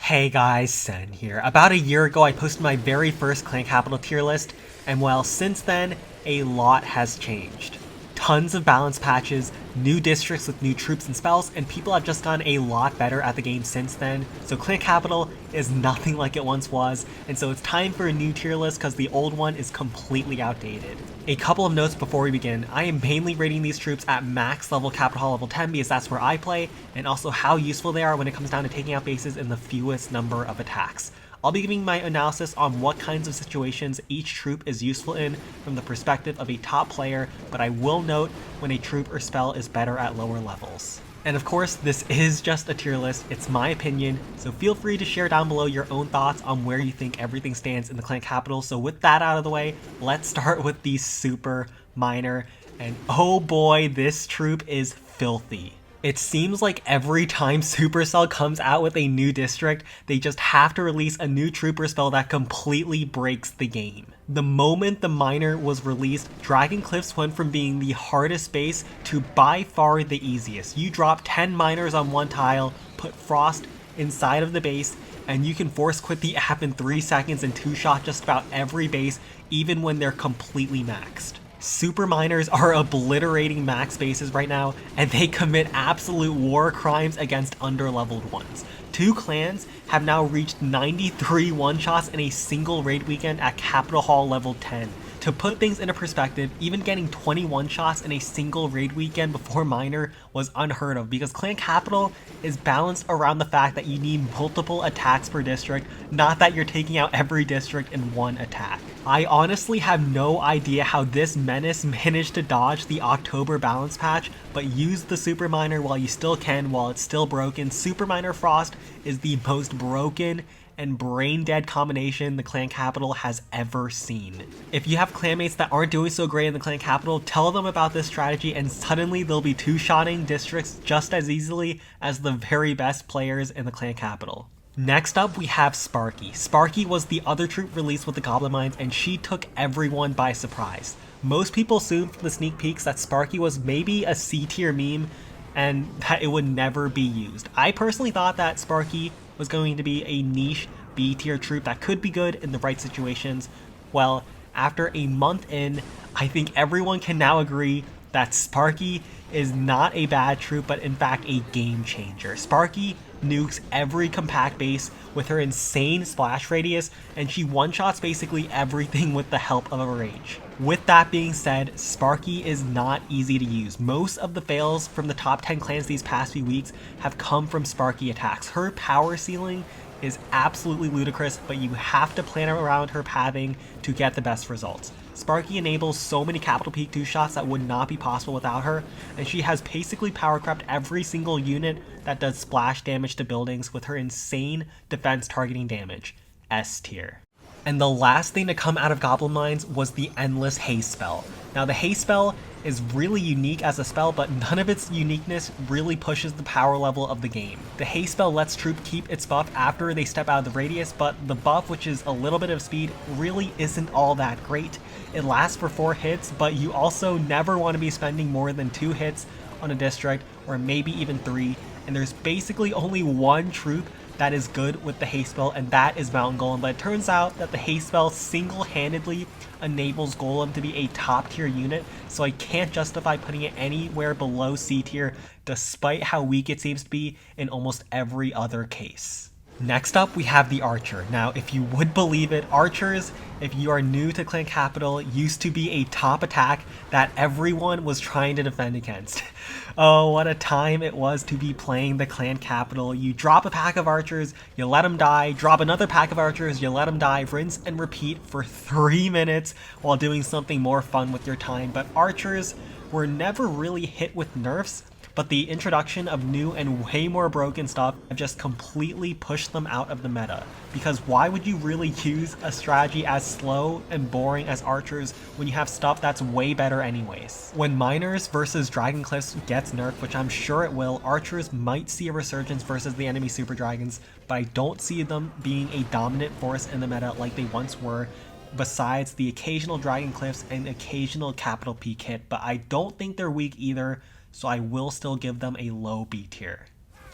Hey guys, Sen here. About a year ago I posted my very first clan capital tier list, and well, since then, a lot has changed. Tons of balance patches, new districts with new troops and spells, and people have just gotten a lot better at the game since then, so clan capital is nothing like it once was, and so it's time for a new tier list because the old one is completely outdated. A couple of notes before we begin. I am mainly rating these troops at max level capital hall level 10 because that's where I play, and also how useful they are when it comes down to taking out bases in the fewest number of attacks. I'll be giving my analysis on what kinds of situations each troop is useful in from the perspective of a top player, but I will note when a troop or spell is better at lower levels. And of course, this is just a tier list, it's my opinion, so feel free to share down below your own thoughts on where you think everything stands in the clan capital. So with that out of the way, let's start with the super minor, and oh boy, this troop is filthy. It seems like every time Supercell comes out with a new district, they just have to release a new trooper spell that completely breaks the game. The moment the minor was released, Dragon Cliffs went from being the hardest base to by far the easiest. You drop 10 miners on one tile, put Frost inside of the base, and you can force quit the app in 3 seconds and two-shot just about every base, even when they're completely maxed. Super miners are obliterating max bases right now, and they commit absolute war crimes against underleveled ones. Two clans have now reached 93 one-shots in a single raid weekend at Capital Hall level 10. To put things into perspective, even getting 21 shots in a single raid weekend before minor was unheard of because clan capital is balanced around the fact that you need multiple attacks per district, not that you're taking out every district in one attack. I honestly have no idea how this menace managed to dodge the October balance patch, but use the super minor while you still can while it's still broken. Super minor Frost is the most broken and brain dead combination the clan capital has ever seen. If you have clanmates that aren't doing so great in the clan capital, tell them about this strategy and suddenly they'll be two-shotting districts just as easily as the very best players in the clan capital. Next up, we have Sparky. Sparky was the other troop released with the Goblin Mines, and she took everyone by surprise. Most people assumed from the sneak peeks that Sparky was maybe a C tier meme and that it would never be used. I personally thought that Sparky was going to be a niche B tier troop that could be good in the right situations. Well, after a month in, I think everyone can now agree that Sparky is not a bad troop, but in fact a game changer. Sparky nukes every compact base with her insane splash radius, and she one-shots basically everything with the help of a rage. With that being said, Sparky is not easy to use. Most of the fails from the top 10 clans these past few weeks have come from Sparky attacks. Her power ceiling is absolutely ludicrous, but you have to plan around her pathing to get the best results. Sparky enables so many capital peak 2 shots that would not be possible without her, and she has basically power crept every single unit that does splash damage to buildings with her insane defense targeting damage. S tier. And the last thing to come out of Goblin Mines was the endless Haste spell. Now the Haste spell is really unique as a spell, but none of its uniqueness really pushes the power level of the game. The Haste spell lets troop keep its buff after they step out of the radius, but the buff, which is a little bit of speed, really isn't all that great. It lasts for 4 hits, but you also never want to be spending more than 2 hits on a district, or maybe even 3, and there's basically only one troop that is good with the Haste spell, and that is Mountain Golem. But it turns out that the Haste spell single-handedly enables Golem to be a top tier unit, so I can't justify putting it anywhere below C tier despite how weak it seems to be in almost every other case. Next up, we have the Archer. Now, if you would believe it, Archers, if you are new to clan capital, used to be a top attack that everyone was trying to defend against. Oh, what a time it was to be playing the clan capital. You drop a pack of Archers, you let them die, drop another pack of Archers, you let them die, rinse and repeat for 3 minutes while doing something more fun with your time. But Archers were never really hit with nerfs, but the introduction of new and way more broken stuff have just completely pushed them out of the meta. Because why would you really use a strategy as slow and boring as Archers when you have stuff that's way better anyways? When Miners versus Dragon Cliffs gets nerfed, which I'm sure it will, Archers might see a resurgence versus the enemy Super Dragons, but I don't see them being a dominant force in the meta like they once were, besides the occasional Dragon Cliffs and occasional Capital Peak hit, but I don't think they're weak either, so I will still give them a low B tier.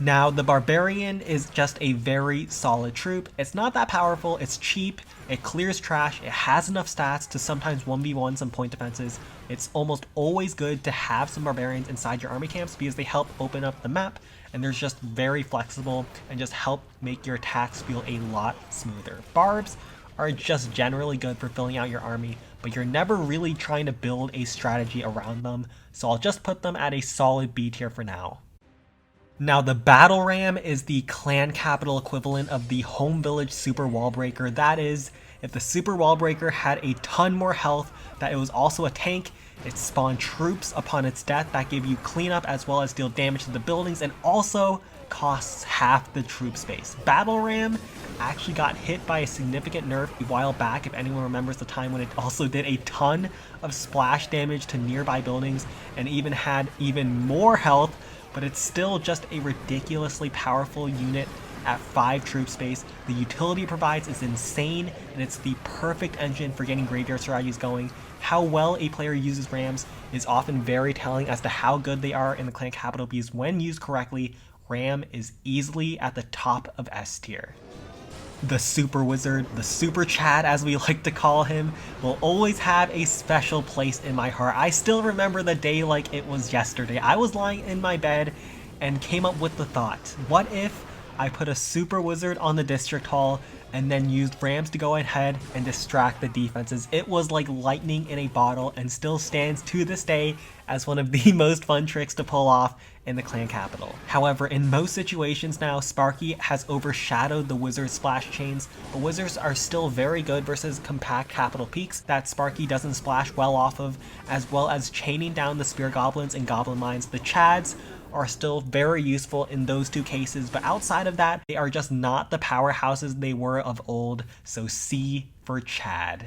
Now, the Barbarian is just a very solid troop. It's not that powerful, it's cheap, it clears trash, it has enough stats to sometimes 1v1 some point defenses. It's almost always good to have some Barbarians inside your army camps because they help open up the map, and they're just very flexible and just help make your attacks feel a lot smoother. Barbs are just generally good for filling out your army, but you're never really trying to build a strategy around them, so I'll just put them at a solid B tier for now. Now, the Battle Ram is the clan capital equivalent of the home village super wall breaker. That is, if the super wall breaker had a ton more health, that it was also a tank, it spawned troops upon its death that give you cleanup as well as deal damage to the buildings, and also costs half the troop space. Battle Ram actually got hit by a significant nerf a while back, if anyone remembers the time when it also did a ton of splash damage to nearby buildings and even had even more health, but it's still just a ridiculously powerful unit at 5 troop space. The utility it provides is insane, and it's the perfect engine for getting graveyard strategies going. How well a player uses Rams is often very telling as to how good they are in the clan capital, because when used correctly, Ram is easily at the top of S tier. The Super Wizard, the Super Chad as we like to call him, will always have a special place in my heart. I still remember the day like it was yesterday. I was lying in my bed and came up with the thought, what if I put a Super Wizard on the District Hall and then used Rams to go ahead and distract the defenses? It was like lightning in a bottle and still stands to this day as one of the most fun tricks to pull off in the clan capital. However, in most situations now, Sparky has overshadowed the Wizard splash chains, but Wizards are still very good versus compact capital peaks that Sparky doesn't splash well off of, as well as chaining down the Spear Goblins and Goblin Mines. The Chads are still very useful in those two cases, but outside of that, they are just not the powerhouses they were of old, so C for Chad.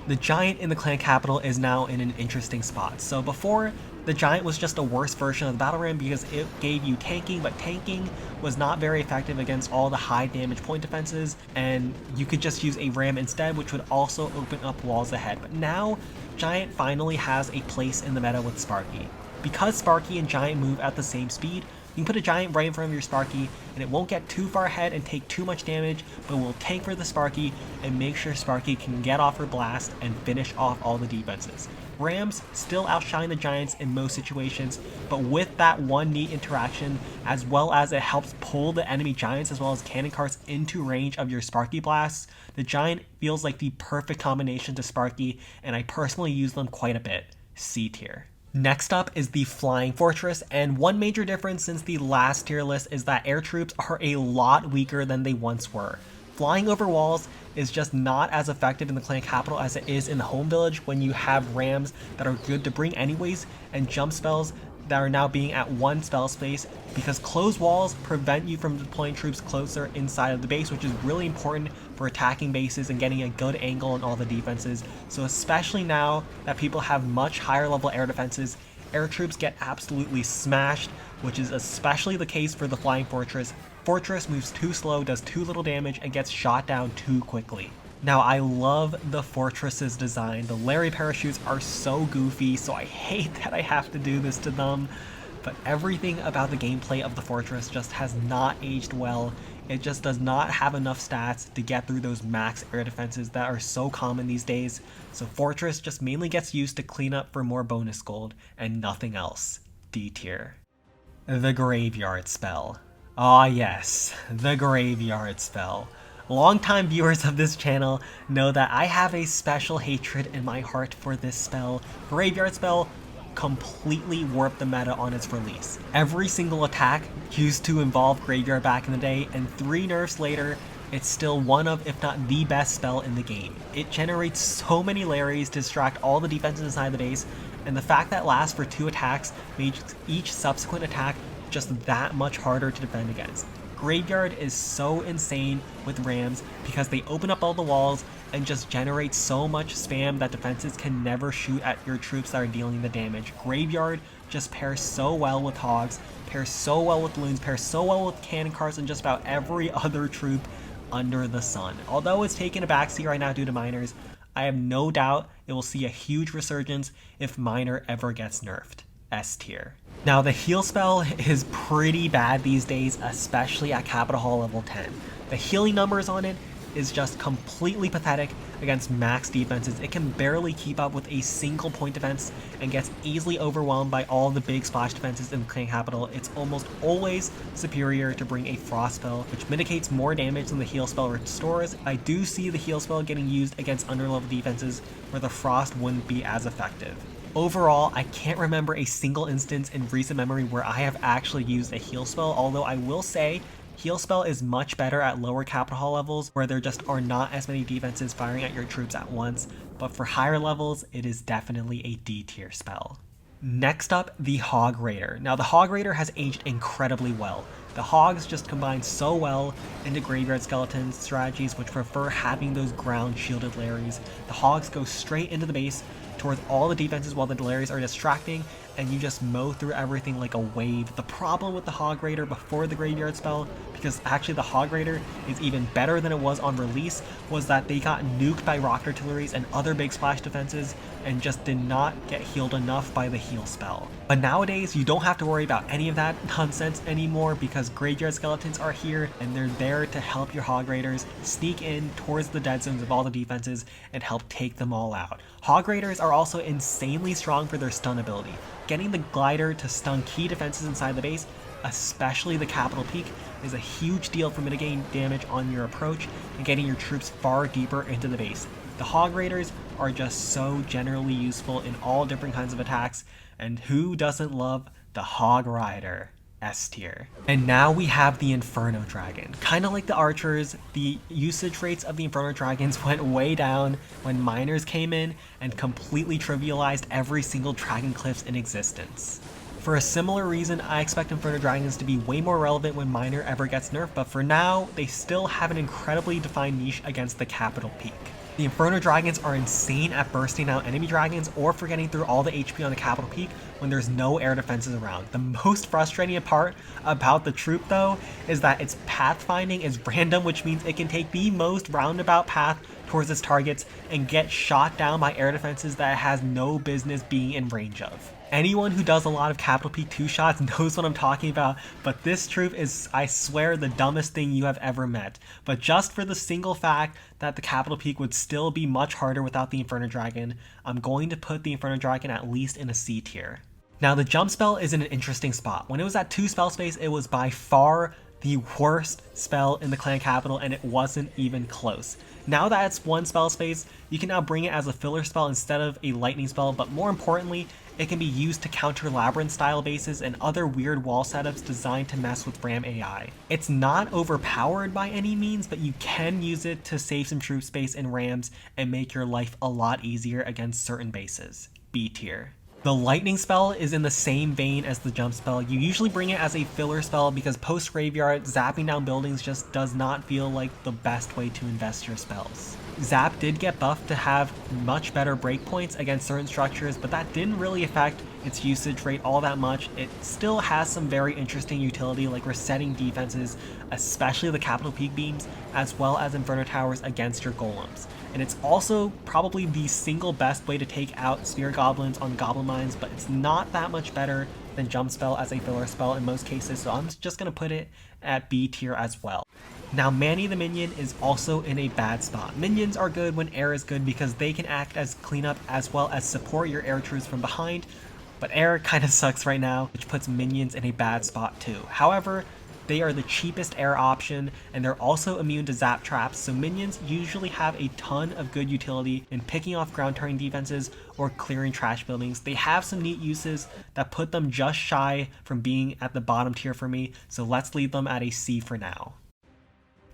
The Giant in the clan capital is now in an interesting spot. So before, the Giant was just a worse version of the Battle Ram because it gave you tanking, but tanking was not very effective against all the high damage point defenses, and you could just use a Ram instead, which would also open up walls ahead. But now, Giant finally has a place in the meta with Sparky. Because Sparky and Giant move at the same speed, you can put a Giant right in front of your Sparky, and it won't get too far ahead and take too much damage, but will tank for the Sparky and make sure Sparky can get off her blast and finish off all the defenses. Rams still outshine the Giants in most situations, but with that one neat interaction, as well as it helps pull the enemy Giants as well as cannon carts into range of your Sparky blasts, the Giant feels like the perfect combination to Sparky, and I personally use them quite a bit. C tier. Next up is the Flying Fortress, and one major difference since the last tier list is that air troops are a lot weaker than they once were. Flying over walls is just not as effective in the clan capital as it is in the home village when you have Rams that are good to bring anyways, and jump spells that are now being at 1 spell space, because closed walls prevent you from deploying troops closer inside of the base, which is really important for attacking bases and getting a good angle on all the defenses. So especially now that people have much higher level air defenses, air troops get absolutely smashed, which is especially the case for the Flying Fortress. Fortress moves too slow, does too little damage, and gets shot down too quickly. Now, I love the Fortress's design. The Larry parachutes are so goofy, so I hate that I have to do this to them, but everything about the gameplay of the Fortress just has not aged well. It just does not have enough stats to get through those max air defenses that are so common these days, so Fortress just mainly gets used to clean up for more bonus gold, and nothing else. D tier. The Graveyard Spell. Ah yes, the Graveyard Spell. Longtime viewers of this channel know that I have a special hatred in my heart for this spell. Graveyard Spell completely warped the meta on its release. Every single attack used to involve Graveyard back in the day, and 3 nerfs later, it's still one of, if not the best spell in the game. It generates so many Larrys to distract all the defenses inside the base, and the fact that it lasts for 2 attacks makes each subsequent attack just that much harder to defend against. Graveyard is so insane with Rams because they open up all the walls and just generate so much spam that defenses can never shoot at your troops that are dealing the damage. Graveyard just pairs so well with Hogs, pairs so well with Loons, pairs so well with cannon carts and just about every other troop under the sun. Although it's taken a backseat right now due to miners, I have no doubt it will see a huge resurgence if Miner ever gets nerfed. S tier. Now the heal spell is pretty bad these days, especially at Capital Hall level 10. The healing numbers on it is just completely pathetic against max defenses. It can barely keep up with a single point defense and gets easily overwhelmed by all the big splash defenses in Clan Capital. It's almost always superior to bring a frost spell, which mitigates more damage than the heal spell restores. I do see the heal spell getting used against underlevel defenses where the frost wouldn't be as effective. Overall, I can't remember a single instance in recent memory where I have actually used a heal spell, although I will say heal spell is much better at lower Capital Hall levels where there just are not as many defenses firing at your troops at once, but for higher levels, it is definitely a D tier spell. Next up, the Hog Raider. Now the Hog Raider has aged incredibly well. The Hogs just combine so well into Graveyard Skeleton strategies which prefer having those ground shielded Larrys. The Hogs go straight into the base towards all the defenses while the Larrys are distracting, and you just mow through everything like a wave. The problem with the Hog Raider before the Graveyard spell, because actually the Hog Raider is even better than it was on release, was that they got nuked by rocket artilleries and other big splash defenses and just did not get healed enough by the heal spell. But nowadays you don't have to worry about any of that nonsense anymore because Graveyard Skeletons are here and they're there to help your Hog Raiders sneak in towards the dead zones of all the defenses and help take them all out. Hog Raiders are also insanely strong for their stun ability. Getting the glider to stun key defenses inside the base, especially the Capital Peak, is a huge deal for mitigating damage on your approach and getting your troops far deeper into the base. The Hog Raiders are just so generally useful in all different kinds of attacks, and who doesn't love the Hog Rider? S tier. And now we have the Inferno Dragon. Kind of like the archers, the usage rates of the Inferno Dragons went way down when miners came in and completely trivialized every single dragon cliffs in existence. For a similar reason, I expect Inferno Dragons to be way more relevant when Miner ever gets nerfed, but for now, they still have an incredibly defined niche against the Capital Peak. The Inferno Dragons are insane at bursting out enemy dragons or for getting through all the HP on the Capital Peak when there's no air defenses around. The most frustrating part about the troop though is that its pathfinding is random, which means it can take the most roundabout path towards its targets and get shot down by air defenses that it has no business being in range of. Anyone who does a lot of Capital Peak 2 shots knows what I'm talking about, but this troop is, I swear, the dumbest thing you have ever met. But just for the single fact that the Capital Peak would still be much harder without the Inferno Dragon, I'm going to put the Inferno Dragon at least in a C tier. Now the jump spell is in an interesting spot. When it was at 2 spell space, it was by far the worst spell in the Clan Capital, and it wasn't even close. Now that it's 1 spell space, you can now bring it as a filler spell instead of a lightning spell, but more importantly, it can be used to counter Labyrinth style bases and other weird wall setups designed to mess with Ram AI. It's not overpowered by any means, but you can use it to save some troop space in Rams and make your life a lot easier against certain bases. B tier. The lightning spell is in the same vein as the jump spell. You usually bring it as a filler spell because post graveyard, zapping down buildings just does not feel like the best way to invest your spells. Zap did get buffed to have much better breakpoints against certain structures, but that didn't really affect its usage rate all that much. It still has some very interesting utility like resetting defenses, especially the Capital Peak beams, as well as Inferno Towers against your golems. And it's also probably the single best way to take out Spear Goblins on Goblin Mines, but it's not that much better than Jump Spell as a filler spell in most cases, so I'm just going to put it at B tier as well. Now Manny the Minion is also in a bad spot. Minions are good when air is good because they can act as cleanup as well as support your air troops from behind, but air kind of sucks right now, which puts minions in a bad spot too. However, they are the cheapest air option, and they're also immune to zap traps, so minions usually have a ton of good utility in picking off ground turning defenses or clearing trash buildings. They have some neat uses that put them just shy from being at the bottom tier for me, so let's leave them at a C for now.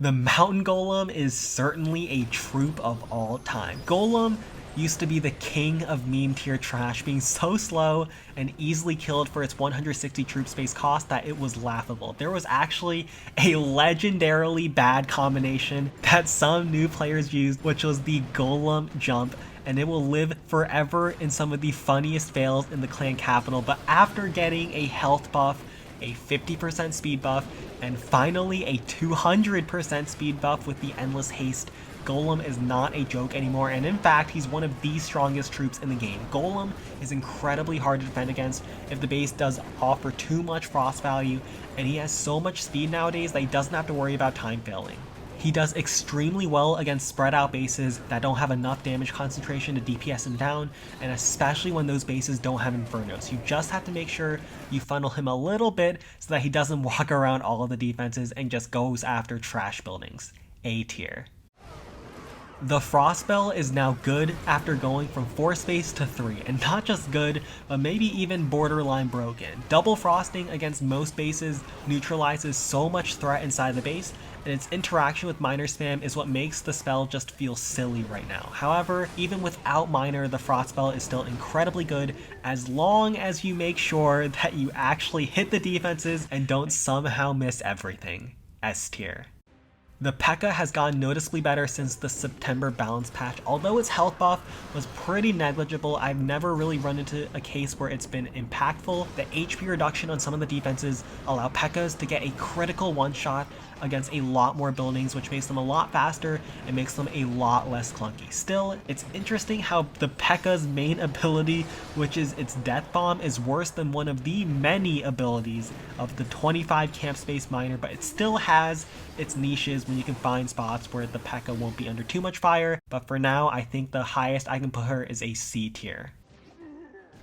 The Mountain Golem is certainly a troop of all time. Golem used to be the king of meme tier trash, being so slow and easily killed for its 160 troop space cost that it was laughable. There was actually a legendarily bad combination that some new players used, which was the Golem jump, and it will live forever in some of the funniest fails in the Clan Capital. But after getting a health buff a 50% speed buff, and finally a 200% speed buff with the Endless Haste. Golem is not a joke anymore, and in fact, he's one of the strongest troops in the game. Golem is incredibly hard to defend against if the base does offer too much frost value, and he has so much speed nowadays that he doesn't have to worry about time failing. He does extremely well against spread out bases that don't have enough damage concentration to DPS him down, and especially when those bases don't have Infernos. You just have to make sure you funnel him a little bit so that he doesn't walk around all of the defenses and just goes after trash buildings. A tier. The Frost Spell is now good after going from 4 space to 3, and not just good, but maybe even borderline broken. Double frosting against most bases neutralizes so much threat inside the base, and its interaction with Miner spam is what makes the spell just feel silly right now. However, even without Miner, the Frost Spell is still incredibly good as long as you make sure that you actually hit the defenses and don't somehow miss everything. S tier. The Pekka has gotten noticeably better since the September balance patch. Although its health buff was pretty negligible, I've never really run into a case where it's been impactful. The HP reduction on some of the defenses allow Pekkas to get a critical one-shot against a lot more buildings, which makes them a lot faster and makes them a lot less clunky. Still, it's interesting how the Pekka's main ability, which is its Death Bomb, is worse than one of the many abilities of the 25 camp space miner, but it still has its niches when you can find spots where the Pekka won't be under too much fire. But for now, I think the highest I can put her is a C tier.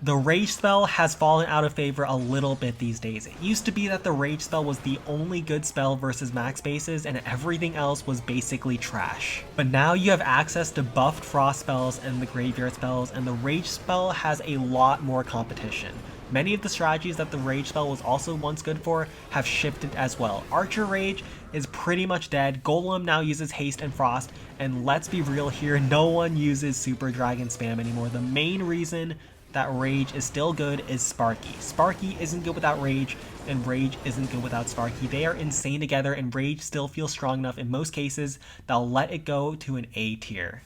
The Rage spell has fallen out of favor a little bit these days. It used to be that the Rage spell was the only good spell versus max bases, and everything else was basically trash. But now you have access to buffed Frost spells and the Graveyard spells, and the Rage spell has a lot more competition. Many of the strategies that the Rage spell was also once good for have shifted as well. Archer Rage is pretty much dead. Golem now uses Haste and Frost, and let's be real here, no one uses Super Dragon spam anymore. The main reason that Rage is still good is Sparky. Sparky isn't good without Rage, and Rage isn't good without Sparky. They are insane together, and Rage still feels strong enough in most cases that I'll let it go to an A tier.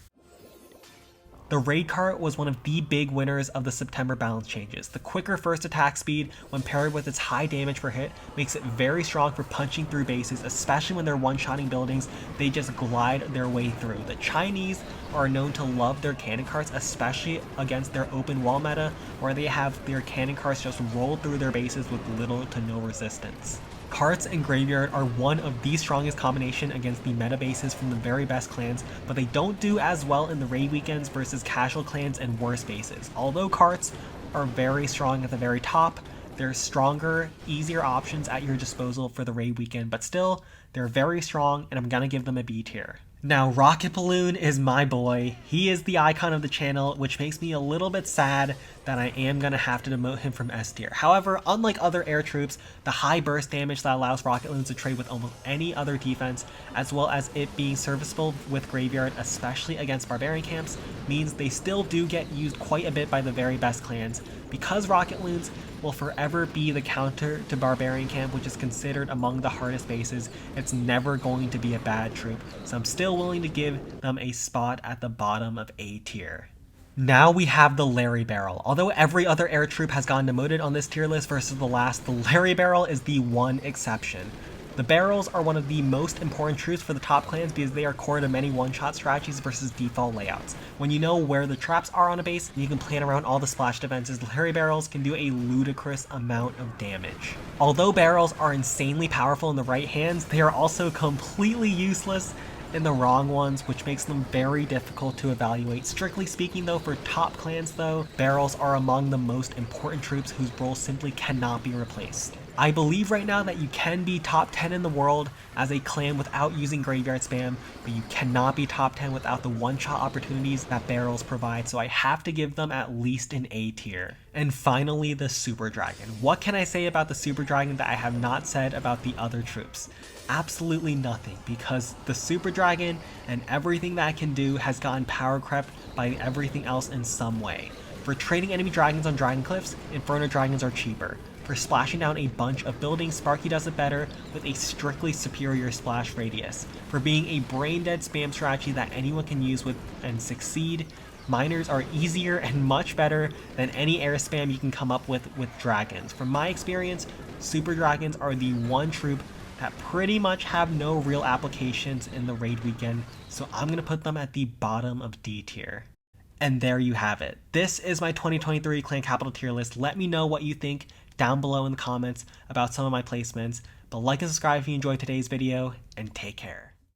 The Raid Cart was one of the big winners of the September balance changes. The quicker first attack speed, when paired with its high damage per hit, makes it very strong for punching through bases, especially when they're one-shotting buildings. They just glide their way through. The Chinese are known to love their cannon carts, especially against their open wall meta, where they have their cannon carts just roll through their bases with little to no resistance. Carts and Graveyard are one of the strongest combination against the meta bases from the very best clans, but they don't do as well in the raid weekends versus casual clans and worse bases. Although Carts are very strong at the very top, there's stronger, easier options at your disposal for the raid weekend, but still, they're very strong, and I'm gonna give them a B tier. Now, Rocket Balloon is my boy. He is the icon of the channel, which makes me a little bit sad that I am going to have to demote him from S tier. However, unlike other air troops, the high burst damage that allows Rocket Balloons to trade with almost any other defense, as well as it being serviceable with Graveyard, especially against Barbarian camps, means they still do get used quite a bit by the very best clans. Because Rocket Balloons will forever be the counter to Barbarian camp, which is considered among the hardest bases, it's never going to be a bad troop, so I'm still willing to give them a spot at the bottom of A tier. Now we have the Larry Barrel. Although every other air troop has gotten demoted on this tier list versus the last, the Larry Barrel is the one exception. The barrels are one of the most important troops for the top clans because they are core to many one-shot strategies versus default layouts. When you know where the traps are on a base, and you can plan around all the splash defenses, Larry Barrels can do a ludicrous amount of damage. Although barrels are insanely powerful in the right hands, they are also completely useless in the wrong ones, which makes them very difficult to evaluate. Strictly speaking though, for top clans though, barrels are among the most important troops whose role simply cannot be replaced. I believe right now that you can be top 10 in the world as a clan without using Graveyard spam, but you cannot be top 10 without the one-shot opportunities that barrels provide, so I have to give them at least an A tier. And finally, the Super Dragon. What can I say about the Super Dragon that I have not said about the other troops? Absolutely nothing, because the Super Dragon and everything that it can do has gotten power crept by everything else in some way. For trading enemy dragons on Dragon Cliffs, Inferno Dragons are cheaper. For splashing down a bunch of buildings, Sparky does it better with a strictly superior splash radius. For being a brain-dead spam strategy that anyone can use with and succeed, miners are easier and much better than any air spam you can come up with dragons. From my experience, Super Dragons are the one troop that pretty much have no real applications in the raid weekend, so I'm going to put them at the bottom of D tier. And there you have it. This is my 2023 Clan Capital tier list. Let me know what you think down below in the comments about some of my placements. But like and subscribe if you enjoyed today's video, and take care.